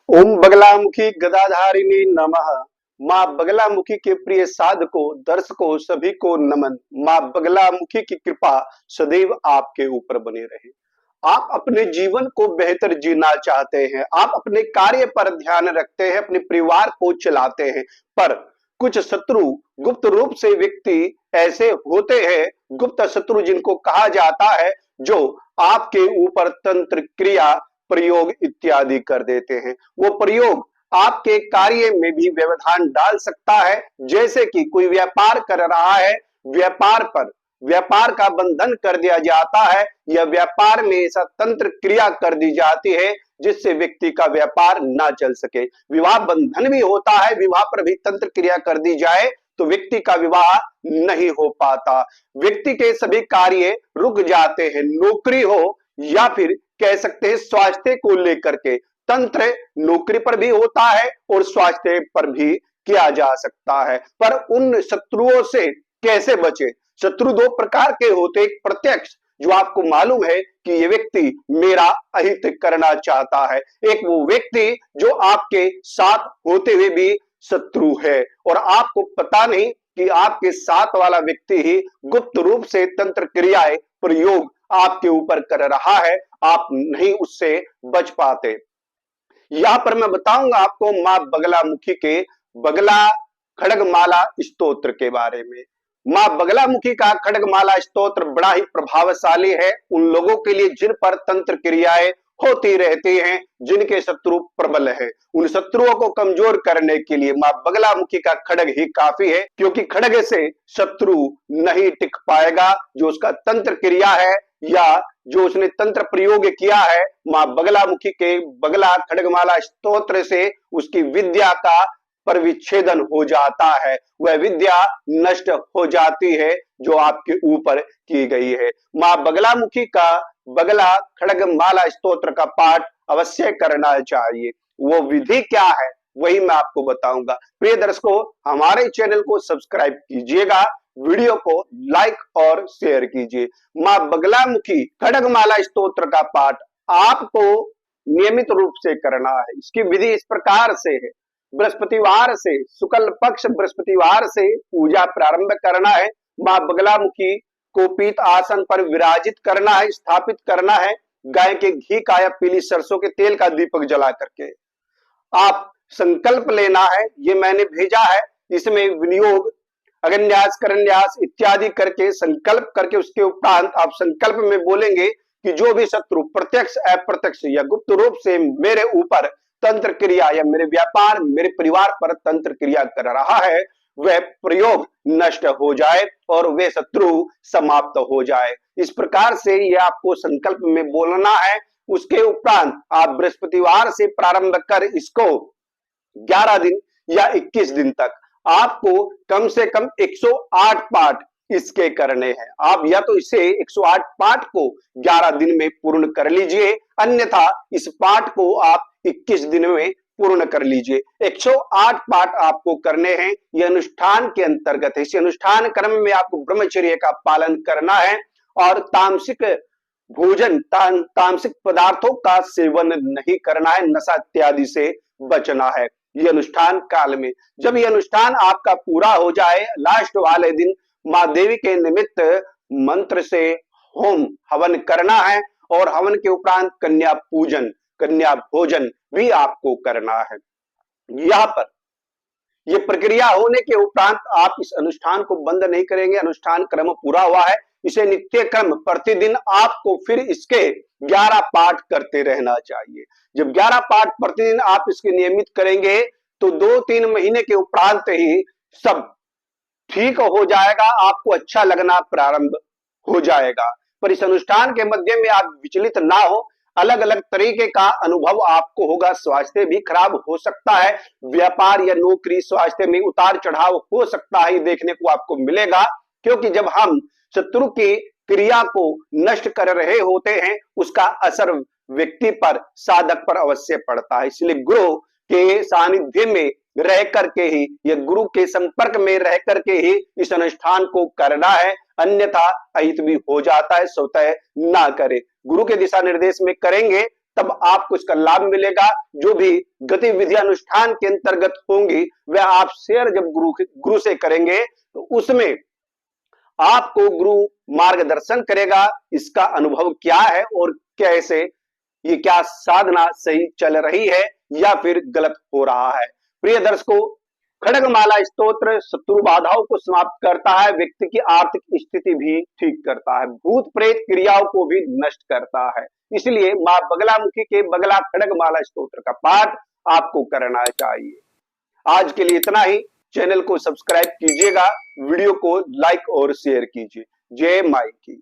ओम बगलामुखी गदाधारिणी नमः। माँ बगलामुखी के प्रिय साधकों, दर्शकों सभी को नमन। माँ बगलामुखी की कृपा सदैव आपके ऊपर बनी रहे। आप अपने जीवन को बेहतर जीना चाहते हैं, आप अपने कार्य पर ध्यान रखते हैं, अपने परिवार को चलाते हैं, पर कुछ शत्रु गुप्त रूप से व्यक्ति ऐसे होते हैं, गुप्त शत्रु जिनको कहा जाता है, जो आपके ऊपर तंत्र क्रिया प्रयोग इत्यादि कर देते हैं। वो प्रयोग आपके कार्य में भी व्यवधान डाल सकता है। जैसे कि कोई व्यापार कर रहा है, व्यापार पर व्यापार का बंधन कर दिया जाता है, या व्यापार में ऐसा तंत्र क्रिया कर दी जाती है जिससे व्यक्ति का व्यापार ना चल सके। विवाह बंधन भी होता है, विवाह पर भी तंत्र क्रिया कर दी जाए तो व्यक्ति का विवाह नहीं हो पाता, व्यक्ति के सभी कार्य रुक जाते हैं। नौकरी हो या फिर कह सकते हैं स्वास्थ्य को लेकर के तंत्र नौकरी पर भी होता है और स्वास्थ्य पर भी किया जा सकता है। पर उन शत्रुओं से कैसे बचे? शत्रु दो प्रकार के होते, एक प्रत्यक्ष जो आपको मालूम है कि ये व्यक्ति मेरा अहित करना चाहता है, एक वो व्यक्ति जो आपके साथ होते हुए भी शत्रु है और आपको पता नहीं कि आपके साथ वाला व्यक्ति ही गुप्त रूप से तंत्र क्रियाएं प्रयोग आपके ऊपर कर रहा है, आप नहीं उससे बच पाते। यहां पर मैं बताऊंगा आपको मां बगलामुखी के बगला खड़गमाला स्तोत्र के बारे में। मां बगलामुखी का खड़गमाला स्तोत्र बड़ा ही प्रभावशाली है उन लोगों के लिए जिन पर तंत्र क्रियाएं होती रहती हैं, जिनके शत्रु प्रबल है। उन शत्रुओं को कमजोर करने के लिए मां बगलामुखी का खड़ग ही काफी है, क्योंकि खड़ग से शत्रु नहीं टिक पाएगा। जो उसका तंत्र क्रिया है या जो उसने तंत्र प्रयोग किया है, मां बगलामुखी के बगला खड़गमाला स्तोत्र से उसकी विद्या का पर विच्छेदन हो जाता है, वह विद्या नष्ट हो जाती है जो आपके ऊपर की गई है। मां बगलामुखी का बगला खड़गमाला स्तोत्र का पाठ अवश्य करना चाहिए। वो विधि क्या है वही मैं आपको बताऊंगा। प्रिय दर्शकों, हमारे चैनल को सब्सक्राइब कीजिएगा, वीडियो को लाइक और शेयर कीजिए। मां बगलामुखी खड़गमाला स्तोत्र का पाठ आपको नियमित रूप से करना है। इसकी विधि इस प्रकार से है, बृहस्पतिवार से, शुक्ल पक्ष बृहस्पतिवार से पूजा प्रारंभ करना है। मां बगलामुखी को पीत आसन पर विराजित करना है, स्थापित करना है। गाय के घी का या पीली सरसों के तेल का दीपक जला करके आप संकल्प लेना है। ये मैंने भेजा है, इसमें विनियोग अगन्यास करन्यास इत्यादि करके संकल्प करके उसके उपरांत आप संकल्प में बोलेंगे कि जो भी शत्रु प्रत्यक्ष अप्रत्यक्ष या गुप्त रूप से मेरे ऊपर तंत्र क्रिया या मेरे व्यापार मेरे परिवार पर तंत्र क्रिया कर रहा है, वह प्रयोग नष्ट हो जाए और वे शत्रु समाप्त हो जाए। इस प्रकार से यह आपको संकल्प में बोलना है। उसके उपरांत आप बृहस्पतिवार से प्रारंभ कर इसको 11 दिन या 21 दिन तक आपको कम से कम 108 पाठ इसके करने हैं। आप या तो इसे 108 पाठ को 11 दिन में पूर्ण कर लीजिए, अन्यथा इस पाठ को आप 21 दिन में पूर्ण कर लीजिए। 108 पाठ आपको करने हैं, यह अनुष्ठान के अंतर्गत है। इस अनुष्ठान क्रम में आपको ब्रह्मचर्य का पालन करना है और तामसिक भोजन तामसिक पदार्थों का सेवन नहीं करना है, नशा इत्यादि से बचना है। ये अनुष्ठान काल में जब ये अनुष्ठान आपका पूरा हो जाए, लास्ट वाले दिन मां देवी के निमित्त मंत्र से होम हवन करना है और हवन के उपरांत कन्या पूजन कन्या भोजन भी आपको करना है। यहाँ पर ये प्रक्रिया होने के उपरांत आप इस अनुष्ठान को बंद नहीं करेंगे। अनुष्ठान क्रम पूरा हुआ है, इसे नित्य क्रम प्रतिदिन आपको फिर इसके 11 पाठ करते रहना चाहिए। जब 11 पाठ प्रतिदिन आप इसके नियमित करेंगे तो 2-3 महीने के उपरांत ही सब ठीक हो जाएगा, आपको अच्छा लगना प्रारंभ हो जाएगा। पर इस अनुष्ठान के मध्य में आप विचलित ना हो, अलग अलग तरीके का अनुभव आपको होगा। स्वास्थ्य भी खराब हो सकता है, व्यापार या नौकरी स्वास्थ्य में उतार चढ़ाव हो सकता है, देखने को आपको मिलेगा। क्योंकि जब हम शत्रु की क्रिया को नष्ट कर रहे होते हैं, उसका असर व्यक्ति पर साधक पर अवश्य पड़ता है। इसलिए गुरु के सानिध्य में रह करके ही या गुरु के संपर्क में रह करके ही इस अनुष्ठान को करना है, अन्यथा अहित भी हो जाता है। स्वतः ना करे, गुरु के दिशा निर्देश में करेंगे तब आपको इसका लाभ मिलेगा। जो भी गतिविधि अनुष्ठान के अंतर्गत होंगी वह आप शेयर जब गुरु से करेंगे तो उसमें आपको गुरु मार्गदर्शन करेगा, इसका अनुभव क्या है और कैसे ये क्या साधना सही चल रही है या फिर गलत हो रहा है। प्रिय दर्शकों, खड्गमाला स्तोत्र शत्रु बाधाओं को समाप्त करता है, व्यक्ति की आर्थिक स्थिति भी ठीक करता है, भूत प्रेत क्रियाओं को भी नष्ट करता है। इसलिए मां बगलामुखी के बगला खड्गमाला स्तोत्र का पाठ आपको करना चाहिए। आज के लिए इतना ही। चैनल को सब्सक्राइब कीजिएगा, वीडियो को लाइक और शेयर कीजिए। जय माई की।